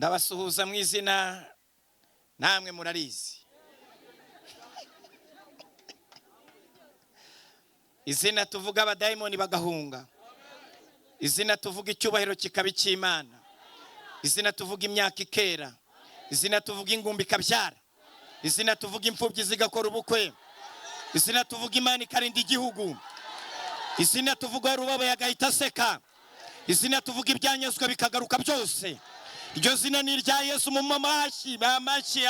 ndabasuhuza mu izina namwe murarizi. Izina tuvuga abadayimoni bagahunga, izina tuvuga icyubahiro kikaba icy'Imana, izina tuvuga imyaka ikera, izina tuvuga ingumbi ikabyara, izina tuvuga imfubyi zigakora ubukwe, izina tuvuga Imana ikarinda igihugu, izina tuvuga rubaga yagahita aseka, izina tuvuga ibyanyazwe bikagaruka byose. Iryo zina ni irya Yesu. Mu mamashi amashi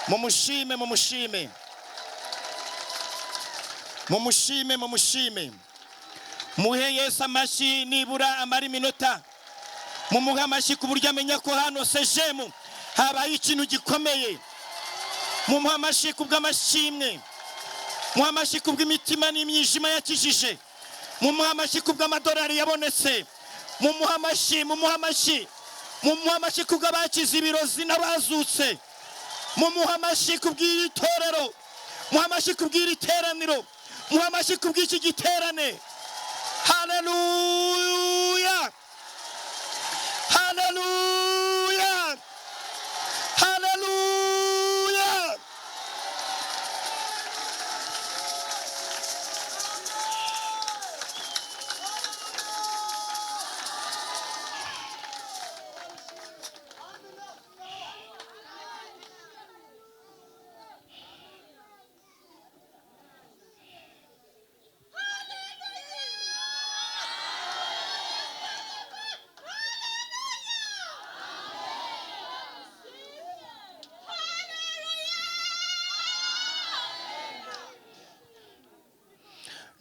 mumushime mumushime mumushime mumushime muhe Yesu amashi nibura amara iminota. Mumuhe amashi ku buryo amenya ko hano sejemu habaye ikintu gikomeye. Mumuhe amashi ku bw'amashimwe, mumuhe amashi ku bw'imitima n'imyijima yakijije, mumuhe amashi ku bw'amadolari yabonetse, mumuhe amashi mumuhe amashi ku bw'abakize ibirozi n'abazutse, mumuhe amashi ku bw'iri torero, mumuhe amashi ku bw'iri teraniro, mumuhe amashi ku bw'iki giterane. Haleluya, haleluya, haleluya.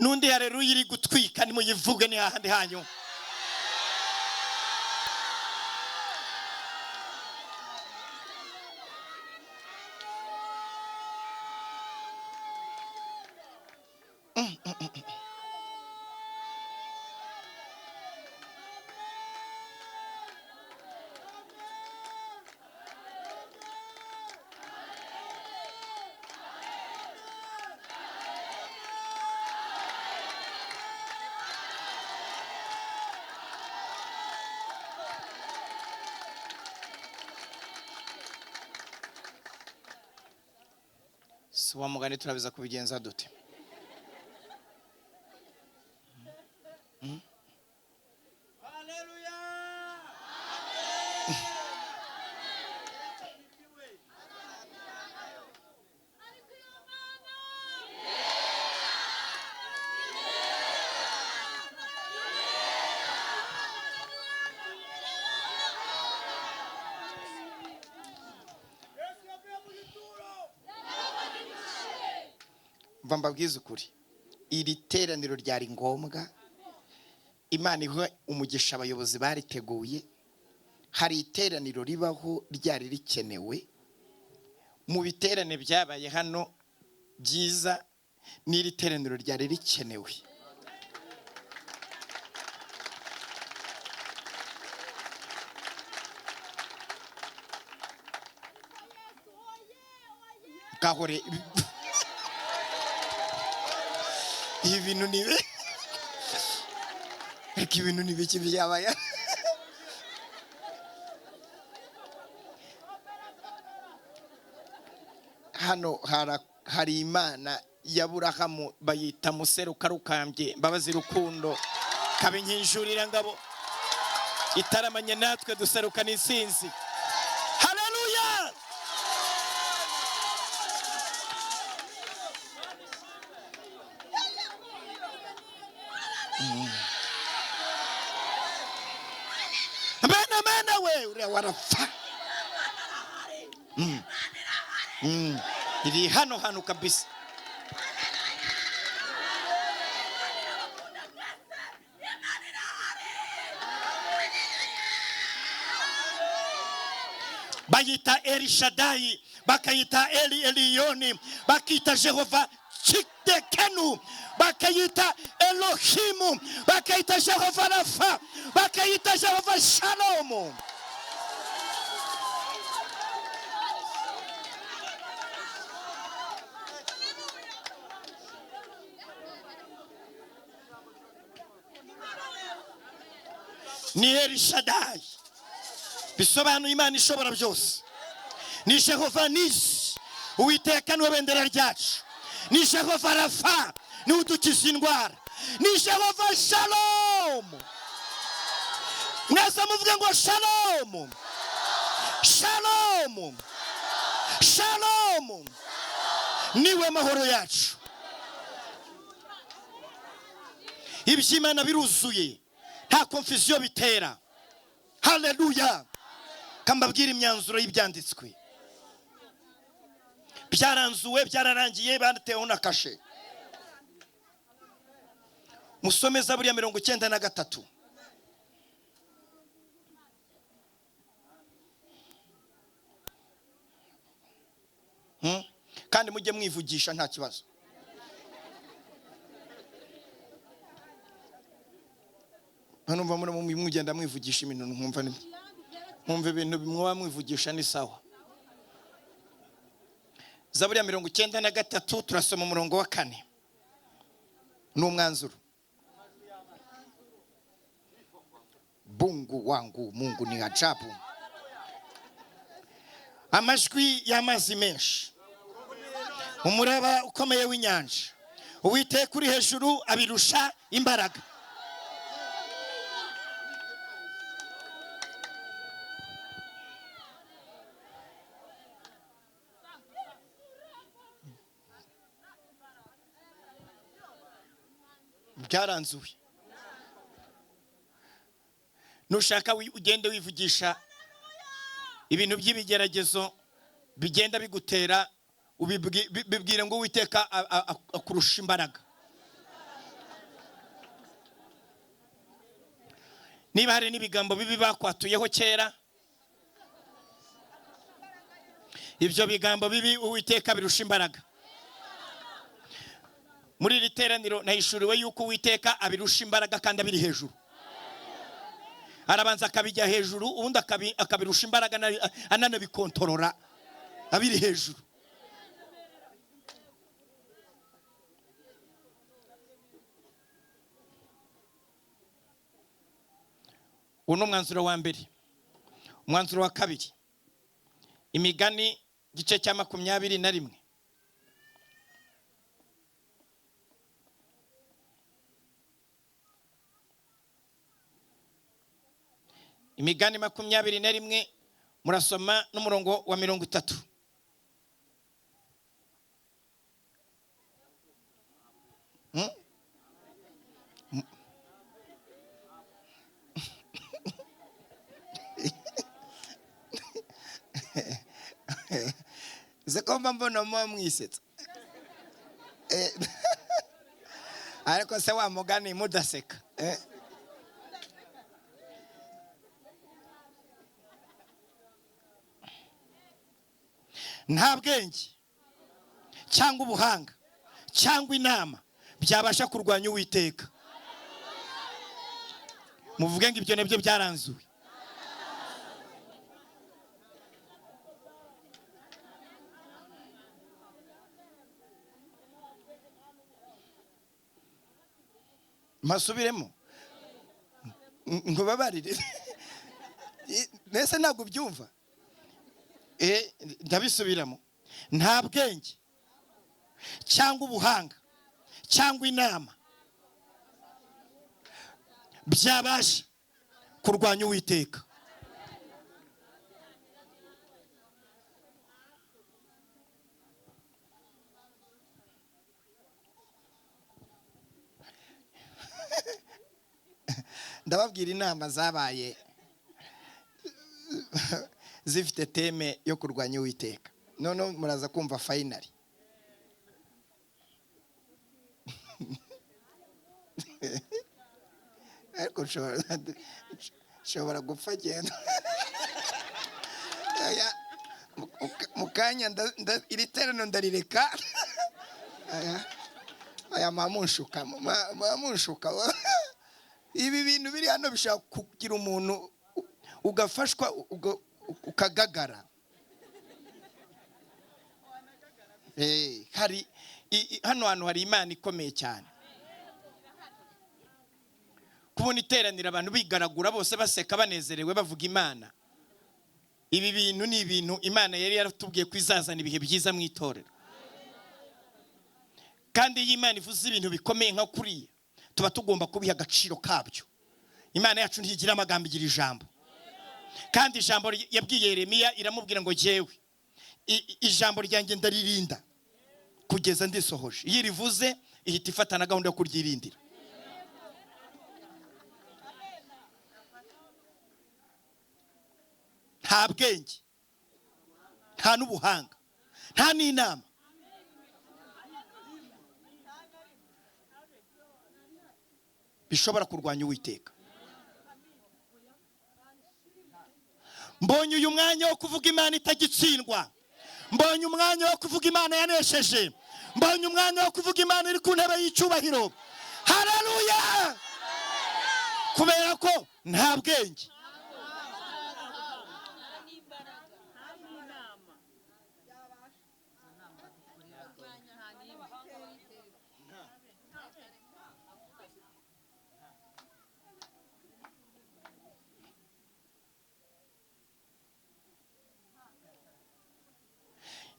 Nundi haleluya iri gutwika nimuyivuge ni hahandi hanyu. Wa mugani turabiza kubigenza dute? Haleluya, mbabwiza ukuri, iri teraniro ryari ngombwa. Imana ihe umugisha abayobozi bariteguye. Hari iteraniro ribaho ryari rikenewe. Mu biterane byabaye hano byiza, n'iri teraniro ryari rikenewe. Kahore ibintu nibe reka ibintu nibiki byabaye. Hano hari Imana ya Aburahamu bayita museruka rukambye mbabazi rukundo kabinyinjurira ngabo itaramanye natwe duseruka n'insinzi. Haleluya, amena we ure warafa. Iri hano kabisa. Bayita Eli Shaddai, bakayita Eli Eliyoni, bakita Jehova Chiktekenu, bakayita Elohimu, bakayita Jehova Rafa, bakayita Jehova Shalom. Ni Eli Shaddai, bisobanuye Imana ishobora byose. Ni Jehova Nisi, Uwiteka niwe bendera ryacu. Ni Jehova Rafa, ni udukiza indwara. Ni Jehova Shalom. Mwese muvuge ngo Shalom. Shalom. Shalom. Niwe mahoro yacu. Iby'Imana biruzuye, nta confusion bitera. Haleluya. Kambabwira imyanzuro y'ibyanditswe. Byaranzuwe, byararangiye, banteyeho na kashe. Musome Zaburi ya 93. Kandi mujye mwivugisha nta kibazo. Numva muri mugenda mwivugisha ibintu nkumva ibintu bimwe mwivugisha ni sawa. Zaburi ya 93 turasoma umurongo wa 4. N'umwanzuro. Bungu wangu Mungu ni ajabu. Amajwi y'amazi menshi, umuraba ukomeye w'inyanja, Uwiteka uri hejuru abirusha imbaraga. Byaranzuwe. Nushaka ugende wivugisha ibintu by'ibigeragezo bigenda bigutera, ubibwire ngo Uwiteka akurusha imbaraga. Niba hari n'ibigambo bibi bakwatuyeho kera, ibyo bigambo bibi Uwiteka birusha imbaraga. Muri iri teraniro nahishuriwe yuko Uwiteka abirusha imbaraga kandi abiri hejuru. Arabanza akabijya hejuru, ubundi akabirusha imbaraga, ananabikontorora abiri hejuru. Uno mwanzuro wa mbere. Umwanzuro wa kabiri, Imigani gice cya 21. Imigani 21 murasoma n'umurongo wa 30. Zekomba mbona mwisetsa. Ariko se wa mugani mudaseka. Nta bwenge cyangwa ubuhanga cyangwa inama byabasha kurwanya Uwiteka. Muvuge ngo ibyo nebyo byaranzuwe. Masubiremo ngo babarire. Nese ntabwo byumva. Ndabisubiramo. Nta bwenge cyangwa ubuhanga cyangwa inama byabasha kurwanya Uwiteka. Ndababwira inama zabaye zifite teme yo kurwanya Uwiteka. None muraza kumva finally. Ariko shobora gupfa genda. Mukanya iri terano ndarireka. Aya mamunshuka. Ibi bintu biri hano bishaka kugira umuntu ugafashwa ukagagara. Hari hano hari Imana ikomeye cyane. Kubona iteranira abantu bigaragura bose baseka banezerewe bavuga Imana. ibi bintu ni ibintu Imana yari yaratubwiye kwizazana ibihe byiza mu itorero. Kandi iyo Imana ivuze ibintu bikomeye nka kuriya tuba tugomba kubiha agaciro kabyo. Imana yacu ntigira amagambo, igira ijambo. Kandi ijambo yabwiye Yeremiya iramubwira ngo jewe ijambo ryanjye ndaririnda kugeza ndisohoje. Iyo rivuze ihita ifata na gahunda yo kuryirindira. Nta bwenge, nta n'ubuhanga, nta n'inama, bishobora kurwanya Uwiteka. Mbonye uyu mwanya wo kuvuga Imana itagitsindwa. Mbonye umwanya wo kuvuga Imana yanesheje. Mbonye umwanya wo kuvuga Imana iri ku ntebe y'icyubahiro. Haleluya! Kubera ko nta bwenge,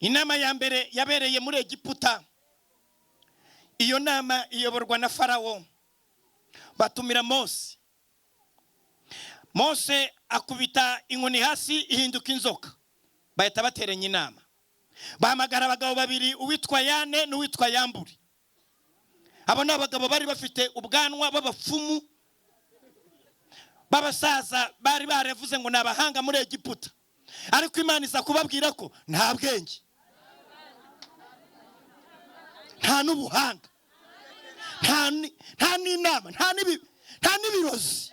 inama ya mbere yabereye muri Egiputa. Iyo nama iyoborwa na Farawo. Batumira Mose. Mose akubita inkoni hasi ihinduka inzoka. Bahita bateranya inama. Bahamagara abagabo babiri, uwitwa Yane n'uwitwa Yambure. Abo ni abagabo bari bafite ubwanwa b'abapfumu, b'abasaza, bari baravuze ngo nabahanga muri Egiputa. Ariko Imana iza kubabwira ko nta bwenge, nta n'ubuhanga, nta n'inama, nta n'ibirozi,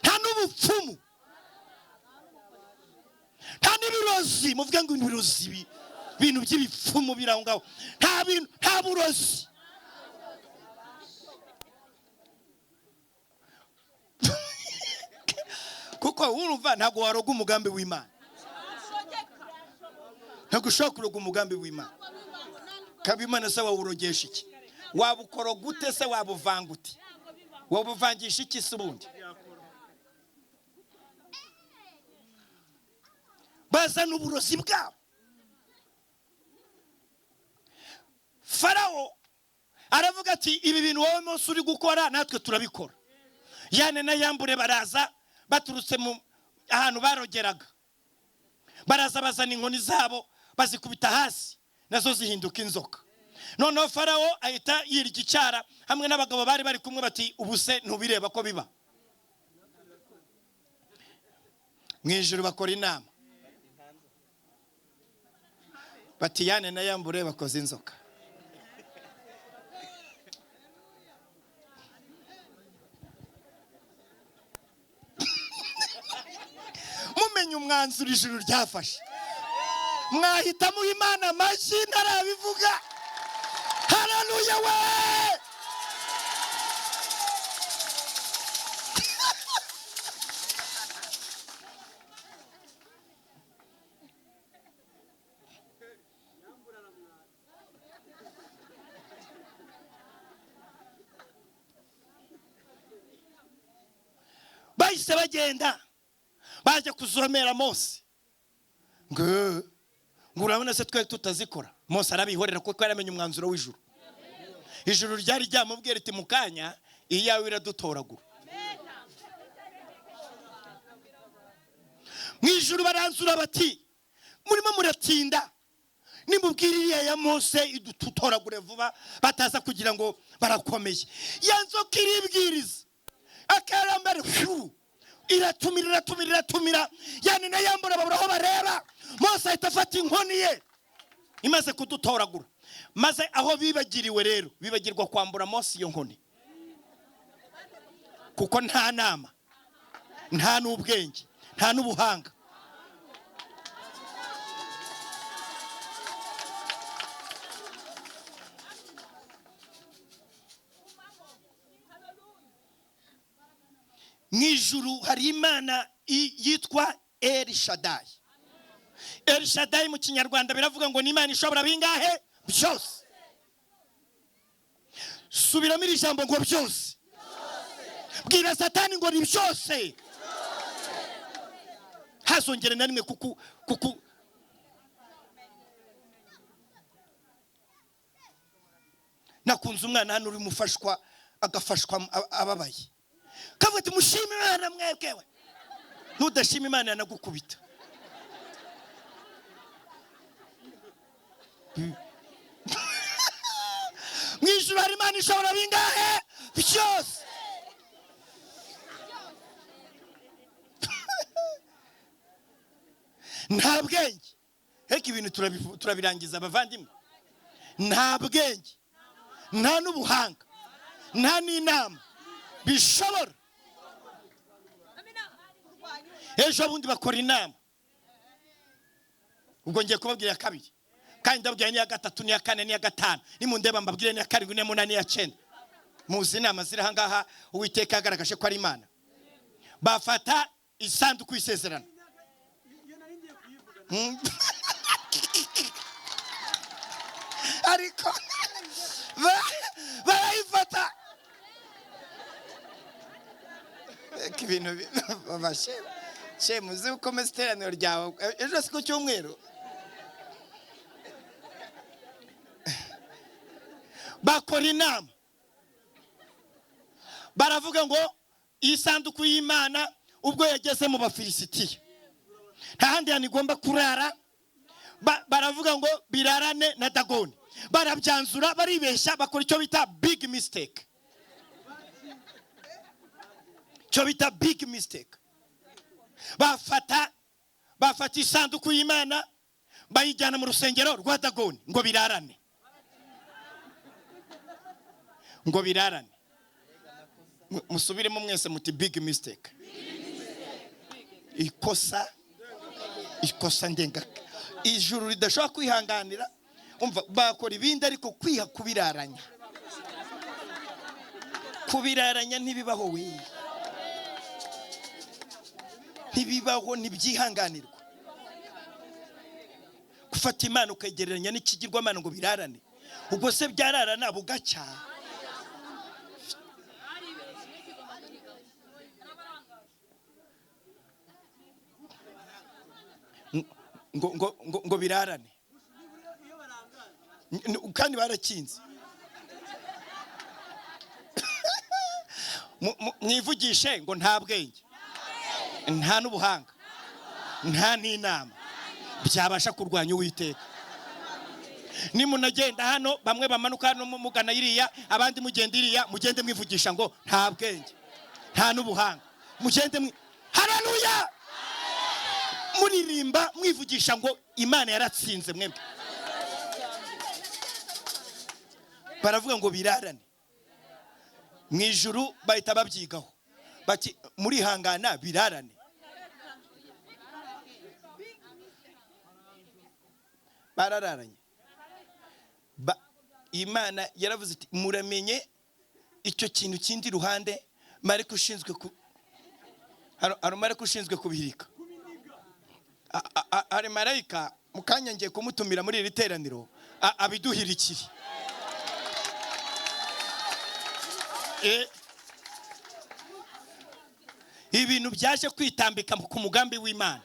nta n'ubupfumu, nta n'ibirozi. Muvuga ngo ibirozi, ibintu by'ibipfumu biraho ngaho. Nta burozi. Kuko urumva ntago waroga umugambi w'Imana. Ntago ushobora kuroga umugambi w'Imana. Kabimana se wawurogesha iki? Wabukoroga gute se, wabuvanga ute? Wabuvangisha iki se ubundi? Bazana uburozi bwabo. Farawo aravuga ati ibi bintu wowe Mose uri gukora natwe turabikora. Yane na Yambure baraza baturutse mu ahantu barogeraga. Baraza bazana inkoni zabo bazikubita hasi, nazo zihinduka inzoka. Noneho Farawo ahita yirya icyara hamwe n'abagabo bari kumwe bati ubuse ntubireba ko biba. Mwijuru bakora inama. Bati Yane na Yambure bakoze inzoka. Mumenye umwanzuro ijuru ryafashe. Mwahita mu Imana amashyi ntarabivuga. Haleluya we! Bahise bagenda baje kuzomera Mose. Ngo urabona se twe tutazikora. Mose arabihorera kuko yaramenye umwanzuro w'ijuru. Ijuru ryari ryamubwira riti mukanya iyawe iradutoragura. Mwijuru baranzura bati murimo muratinda. Nimubwiririye ya Mose idutoragure vuba bataza kugira ngo barakomeye. Yanzoka iribwiriza. Akarambere iratumira. Yani na Yambura baburaho bareba. Mose ahita afata inkoni ye imaze kudutoragura. Maze aho bibagiriwe rero, bibagirwa kwambura Mose iyo nkoni. Kuko nta nama, nta n'ubwenge, nta n'ubuhanga. Mwijuru hari Imana yitwa El Shaddai. El Shaddai mu Kinyarwanda biravuga ngo ni Imana ishobora bingahe byose. Subiramo iri jambo ngo byose. Bwira Satani ngo ni byose. hazongera na rimwe kuku nakunze umwana hano uri mufashwa agafashwa ababaye kavuga ati mushime Imana mwebwewe ntudashima Imana yanagukubita mwijuru hari Imana ishobora bingahe byose nta bwenge heka ibintu turabirangiza abavandimwe nta bwenge nta n'ubuhanga nta n'inama bishobora ejo bundi bakora inama ubwo ngiye kubabwira kabiri kandi ndabwira ni ya gatatu ni ya kane ni ya gatanu nimundeba mbabwire ni ya karindwi ni ya munani ni ya cyenda muzi inama ziri aha ngaha Uwiteka yagaragaje ko ari Imana bafata isanduku y'isezerano ariko barayifata ibintu babashe muzi uko iteraniro ryawe ejo si ku cyumweru bakora inama baravuga ngo iyi sanduku y'Imana ubwo yageze mu Bafilisitiya nta handi igomba kurara baravuga ngo birarane na Dagoni barabyanzura baribeshya bakora icyo bita big mistake bafata isanduku y'Imana bayijyana mu rusengero rwa Dagoni ngo birarane musubiremo mwese muti big mistake ikosa ndenga ijuru ridashobora kwihanganira umva bakora ibindi ariko kwiha kubiraranya ntibibaho we ntibibaho ntibyihanganirwa gufata Imana ukagereranya n'ikigirwamana ngo birarane ubwo se byararana bugacya ngo birarane kandi barakinze mwivugishe ngo nta bwenge nta n'ubuhanga nta n'inama byabasha kurwanya Uwiteka nimunagenda hano bamwe bamanuka hano mugana iriya abandi mugenda iriya mugende mwivugisha ngo nta bwenge nta n'ubuhanga mugende haleluya muririmba mwivugisha ngo Imana yaratsinze mwembe baravuga ngo birarane mwijuru bahita babyigaho bati muri hangana birarane barararanye Imana yaravuze iti muramenye icyo kintu kindi ruhande mariko ushinzwe mariko ushinzwe kubihirika ari marayika mukanya ngiye kumutumira muri iri teraniro abiduhirikire ibintu byaje kwitambika ku mugambi w'Imana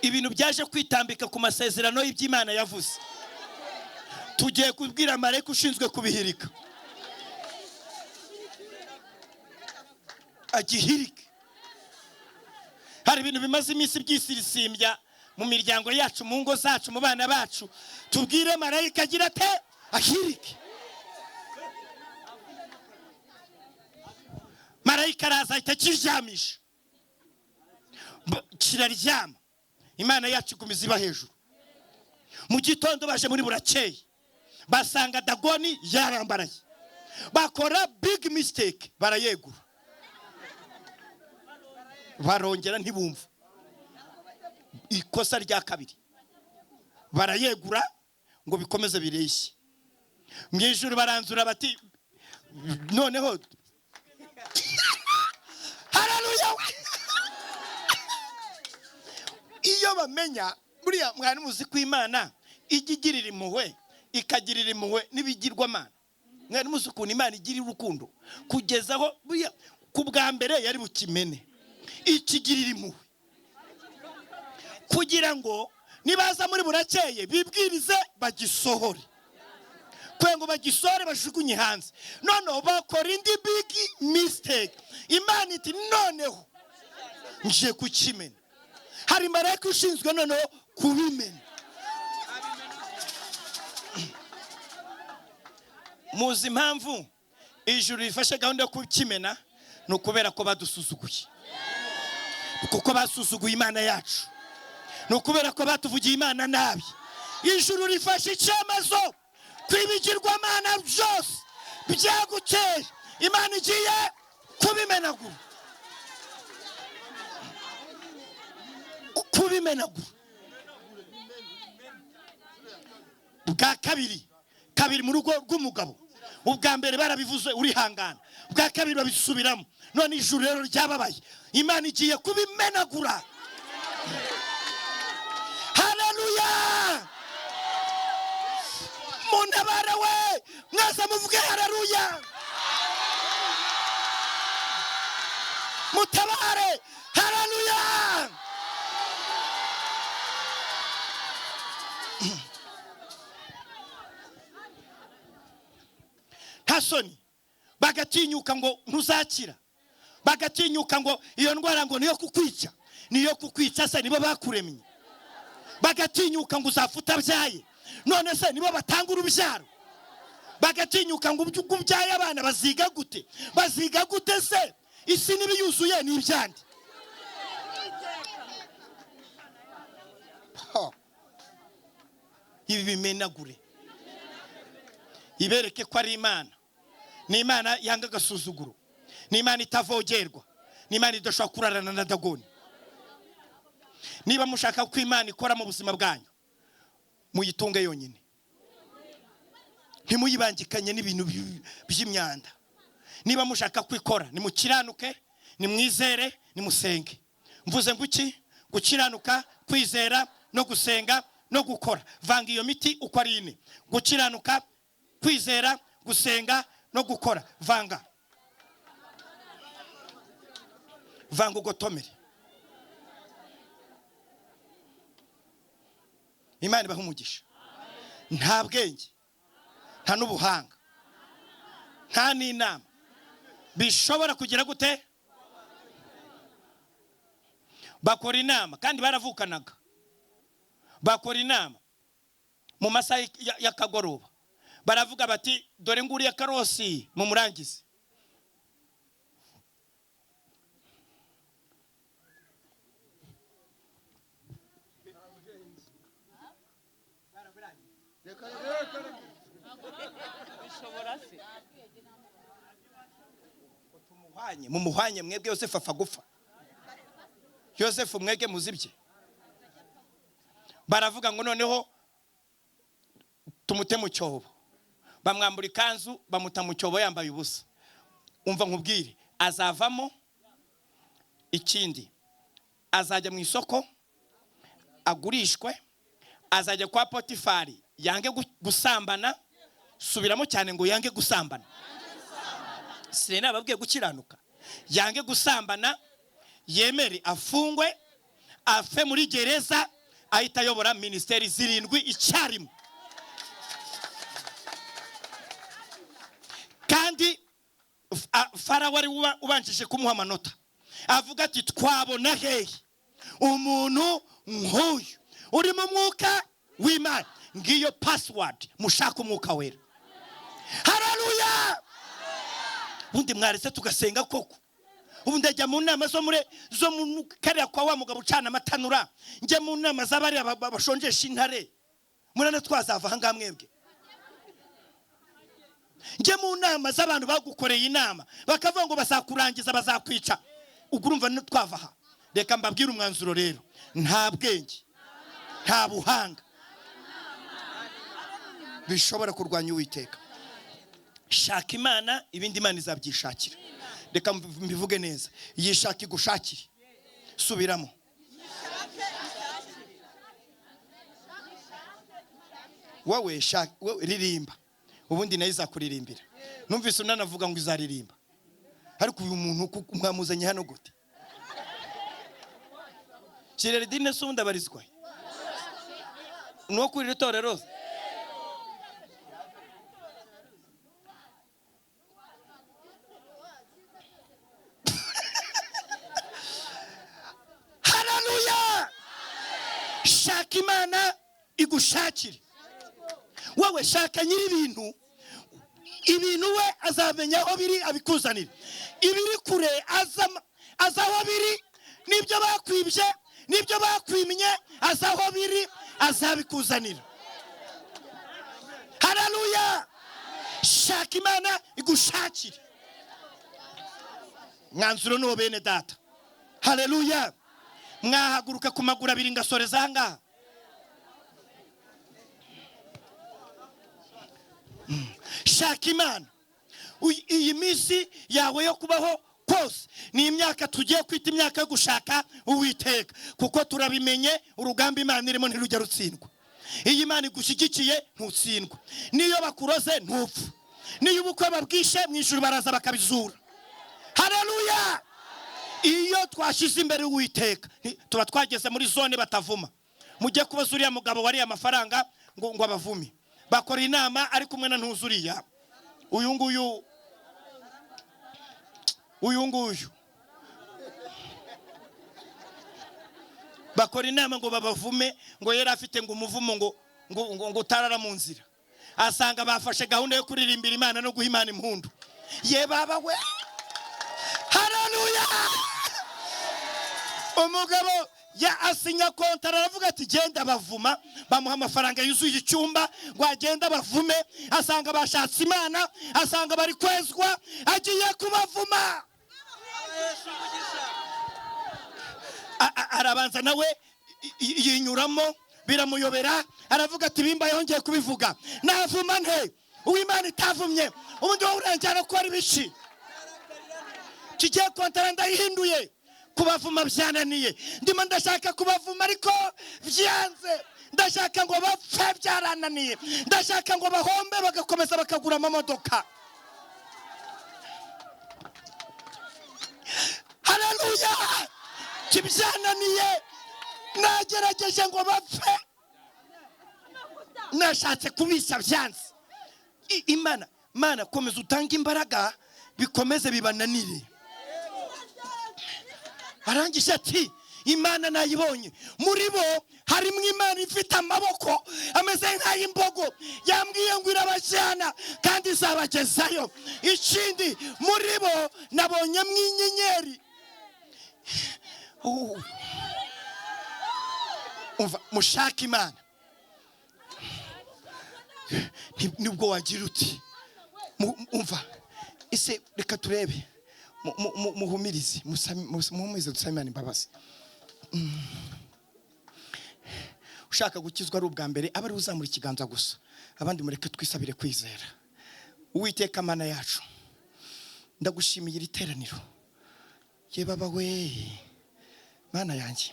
ibintu byaje kwitambika ku masezerano y'Imana yavuze tugiye kubwira marayika ushinzwe kubihirika agihirike hari ibintu bimaze iminsi byisirisimbya mu miryango yacu mu ngo zacu mu bana bacu tubwire marayika agira ate ahirike marayika araza ahita kiryamisha kiraryama Imana yacu igumiza iba hejuru mu gitondo baje muri burakeye basanga Dagoni yarambaraye bakora big mistake barayegura barongera ntibumva ikosa rya kabiri barayegura ngo bikomeze bireshye mwijuru baranzura bati noneho haleluya iyo bamenya buriya mwari muzi ko Imana igigirira impuhwe ikagirira impuhwe n'ibigirwamana mwari muzi ukuntu Imana igirira urukundo kugezaho buriya ku bwa mbere yari bukimene ikigirira impuhwe kugira ngo nibaza muri burakeye bibwirize bagisohore, kwe ngo bagisore bajugunye hanze. Noneho bakora indi big mistake. Imana iti noneho nje kukimena. Hari marayika ushinzwe noneho kubimena. Muzi impamvu ijuru rifashe gahunda yo kukimena? No kubera ko badusuzuguye, kuko basuzuguye Imana yacu. No kubera ko batuvugiye Imana nabi. Ijuru rifashe icyemezo kwibigirwa Imana byose byaguteye, Imana igiye kubimenagura. Kubimenagura. Bwa kabiri mu rugo rw'umugabo. Ubwa mbere barabivuze urihangana, bwa kabiri babisubiramo. None ijuru rero ryababaye, Imana igiye kubimenagura. Haleluya! Muntabare we, mwese muvuge haleluya. Mutabare, haleluya. Hasoni bagatinyuka ngo ntuzakira, bagatinyuka ngo iyo ndwara ngo niyo kukwica se nibo bakuremye, bagatinyuka ngo uzafuta byaye, none se nibo batanga urubyaro, bagatinyuka ngo ubyaye abana baziga gute se isi nibiyuzuye ni ibyandi. Ibi bimenagure, ibereke ko ari Imana. Ni Imana yanga gasuzuguro, ni Imana itavogerwa, ni Imana idashobora kurarana na dagoni. Niba mushaka ko Imana ikora mu buzima bwanyu, muyitunge yonyine, ntimuyibangikanye n'ibintu by'imyanda. Niba mushaka kwikora, nimukiranuke, nimwizere, nimusenge. Mvuze nguki? Gukiranuka, kwizera no gusenga no gukora. Vanga iyo miti uko ari ine: gukiranuka, kwizera, gusenga no gukora. Vanga ugotomere. Imana ibaha umugisha. Nta bwenge, nta n'ubuhanga, nta n'inama bishobora kugira gute? Bakora inama kandi baravukanaga. Bakora inama mu masaha y'akagoroba, baravuga bati dore nguriye karosi mu murangizi. Mumuhanye mwebwe Yosefu apfa gupfa. Yosefu mwege muzibye. Baravuga ngo noneho tumute mu cyobo, bamwambura ikanzu bamuta mu cyobo yambaye ubusa. Umva nkubwire, azavamo ikindi, azajya mu isoko agurishwe, azajya kwa Potifari yange gusambana. Subiramo cyane ngo yange gusambana. Sirena babwiye gukiranuka. Yange gusambana, yemere afungwe, afe muri gereza, ahita ayobora ministeri 7 icyarimwe. Kandi Farawo wari ubanjije kumuha amanota, avuga ati twabona hehe umuntu nk'uyu uri mu mwuka w'Imana. Ngiyo password mushaka umwuka wera. Haleluya! Ubundi mwaretse tugasenga koko. Ubundi ajya mu nama zo mu kariya kwa wa mugabo ucana amatanura, nje mu nama z'abari bashonjesha intare, murana twazava hanga mwebwe. Nje mu nama z'abantu bagukoreye inama bakavuga ngo bazakurangiza bazakwica, ugurumva twavaha. Reka mbabwire umwanzuro rero: nta bwenge, nta buhanga bishobora kurwanya Uwiteka. Shaka Imana, ibindi Imana izabyishakira. Reka mbivuge neza, yishaka igushakire. Subiramo. Wowe ririmba, ubundi nayo izakuririmbira. Numvise unanavuga ngo izaririmba, ariko uyu muntu mwamuzanye hano gute? Kireridine sunda barizwa no kuri itorero Haleluya. Shaka Imana igushakire. Wowe shaka nyiri ibintu we azamenya aho biri abikuzanira. Ibiri kure azaho biri, nibyo bakwibye nibyo bakwimye azaho biri azabikuzanira. Haleluya. Shaka Imana igushakire. Mwanzuro no bene data. Haleluya. Mwahaguruka ku maguru abiri ngasoreza hanga. Shaka Imana. Iyi minsi yawe yo kubaho kose ni imyaka tugiye kwita imyaka yo gushaka Uwiteka, kuko turabimenye urugamba Imana irimo ntirujya rutsindwa. Iyi Imana igushigikiye ntutsindwa, niyo bakuroze ntupfu, niyo ubukwe babwishe mu ijuru baraza bakabizura. Haleluya. Iyo twashize imbere Uwiteka tuba twageze muri zone batavuma. Mujye kubaza uriya mugabo wari amafaranga ngo abavumi, bakora inama ari kumwe na ntuzuriya uyu nguyu bakora inama ngo babavume, ngo yari afite ngo umuvumo ngo utarara mu nzira. Asanga bafashe gahunda yo kuririmbira Imana no guha Imana impundu. Ye baba we. Haleluya. Umugabo ya asinya kontara aravuga ati genda bavuma, bamuha amafaranga yuzuye icyumba ngo agenda bavume. Asanga bashatse Imana, asanga bari kwezwa, agiye kubavuma. Arabanza nawe yinyuramo biramuyobera, aravuga ati bimba yongeye kubivuga, navuma nte Uwimana itavumye, ubundi wowe uranjyana ko ari bishi. Kigiye kontara ndayihinduye, kubavuma byananiye, ndimo ndashaka kubavuma ariko byanze, ndashaka ngo bapfe byarananiye, ndashaka ngo bahombe bagakomeza bakagura amamodoka. Haleluya. Kibyananiye, nagerageje ngo bapfe, nashatse kubisha byanze. Imana komeza utanga imbaraga bikomeze bibananire. Arangije ati Imana nayibonye, muri bo harimo Imana ifite amaboko ameze nk'ay'imbogo, yambwiye ngo irabajyana kandi izabagezayo. Ikindi muri bo nabonye mw'inyenyeri. Mushaka Imana. Nibwo wagira uti umva ise reka turebe muhumirize muhumirize dusaba Imana imbabazi. Ushaka gukizwa ari ubwa mbere aba ari uzamura ikiganza gusa, abandi mureke twisabire kwizera. Uwiteka Mana yacu, ndagushimiye iri teraniro. Ye baba we Mana yanjye,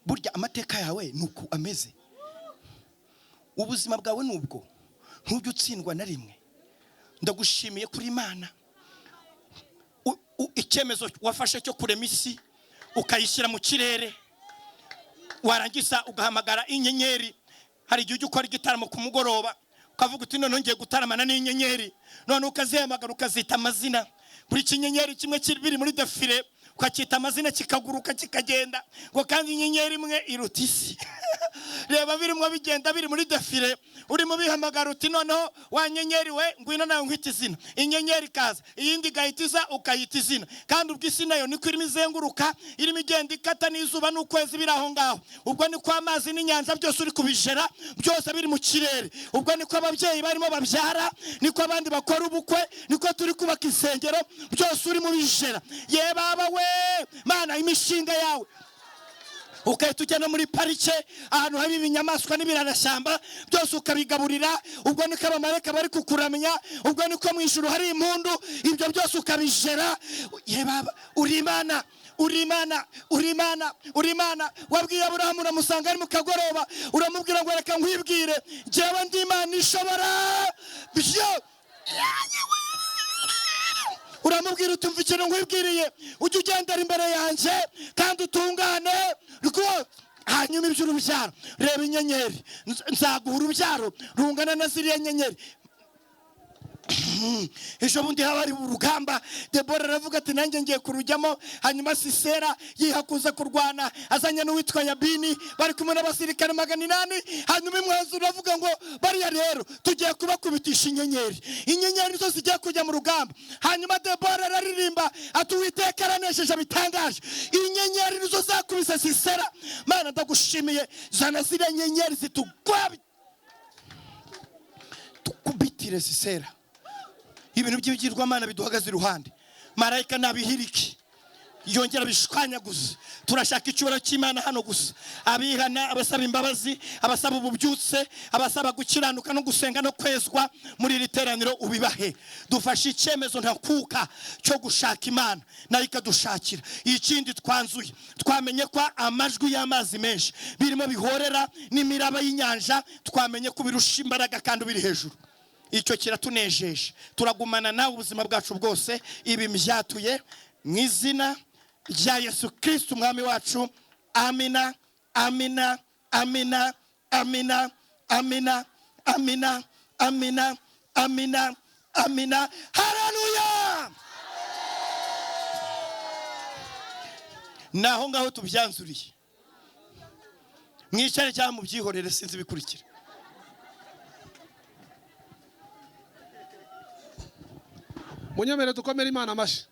burya amateka yawe nuko ameze, ubuzima bwawe nubwo ntujye utsindwa na rimwe. Ndagushimiye kuri Imana, icyemezo wafashe cyo kurema isi ukayishyira mu kirere, warangiza ugahamagara inyenyeri. Hari igihe ukora igitaramo ku mugoroba ukavuga uti none ngiye gutaramana n'inyenyeri, none ukazihamagara ukazita amazina. Buri kinyenyeri kimwe biri muri defile ukakita amazina kikaguruka kikagenda, ngo kandi inyenyeri imwe iruta isi. Reba birimo bigenda biri muri defile, urimo bihamagara uti noneho wa nyenyeri we ngwino nawe nkwita izina. Inyenyeri kaza, iyindi gahitiza ukayita izina, kandi ubwo isi nayo niko irimo izenguruka, irimo igenda ikata n'izuba n'ukwezi biri aho ngaho. Ubwo niko amazi n'inyanja byose uri kubijera, byose biri mu kirere. Ubwo niko ababyeyi barimo babyara, niko abandi bakora ubukwe, niko turi kubaka insengero, byose uri mu bijera. Ye baba we Mana, imishinga yawe ukahita ujya no muri parike ahantu hari ibinyamaswa n'ibirarashyamba, byose ukabigaburira. Ubwo niko abamarayika bari kukuramya, ubwo niko mu ijuru hari impundu, ibyo byose ukabijera. Ye baba uri Imana, uri Imana, uri Imana, uri Imana. Wabwiye Aburahamu uramusanga ari mu kagoroba, uramubwira ngo reka nkwibwire jewe ndi Imana ishobora byo. uramubwira utumva ikintu nkwibwiriye ujye ugendera imbere yanjye kandi utungane rwose. Hanyuma iby'urubyaro, reba inyenyeri, nzaguha urubyaro rungana na ziriya nyenyeri. Ejo bundi haba ari urugamba, Debora aravuga ati nanjye ngiye kurujyamo. Hanyuma Sisera yihakuza kurwana azanye n'uwitwa Yabini, bari kumwe n'abasirikare 800. Hanyuma imwanzuro uravuga ngo bariya rero tugiye kubakubitisha inyenyeri, inyenyeri zo zigiye kujya mu rugamba. Hanyuma Debora araririmba ati Uwiteka aranesheje bitangaje, inyenyeri nizo zakubise Sisera. Mana ndagushimiye, zana ziriya nyenyeri tukubitire Sisera. Ibintu by'ibigirwamana biduhagaze iruhande, marayika nabihiriki yongera bishwanyaguze. Turashaka icyubahiro cy'Imana hano gusa. Abihana, abasaba imbabazi, abasaba ububyutse, abasaba gukiranuka no gusenga no kwezwa muri iri teraniro ubibahe. Dufashe icyemezo ntakuka cyo gushaka Imana nayo ikadushakira. Ikindi twanzuye, twamenye ko amajwi y'amazi menshi birimo bihorera n'imiraba y'inyanja, twamenye ko birusha imbaraga kandi biri hejuru. Icyo kiratunejeje, turagumana nawe ubuzima bwacu bwose. Ibi mbyatuye mu izina rya Yesu Kristo umwami wacu. Amina, amina, amina, amina, amina, amina, amina, amina, amina. Haleluya! Naho ngaho tubyanzuriye, mwicare cyangwa mubyihorere sinzi bikurikira. Munyemere dukomere Imana amashi.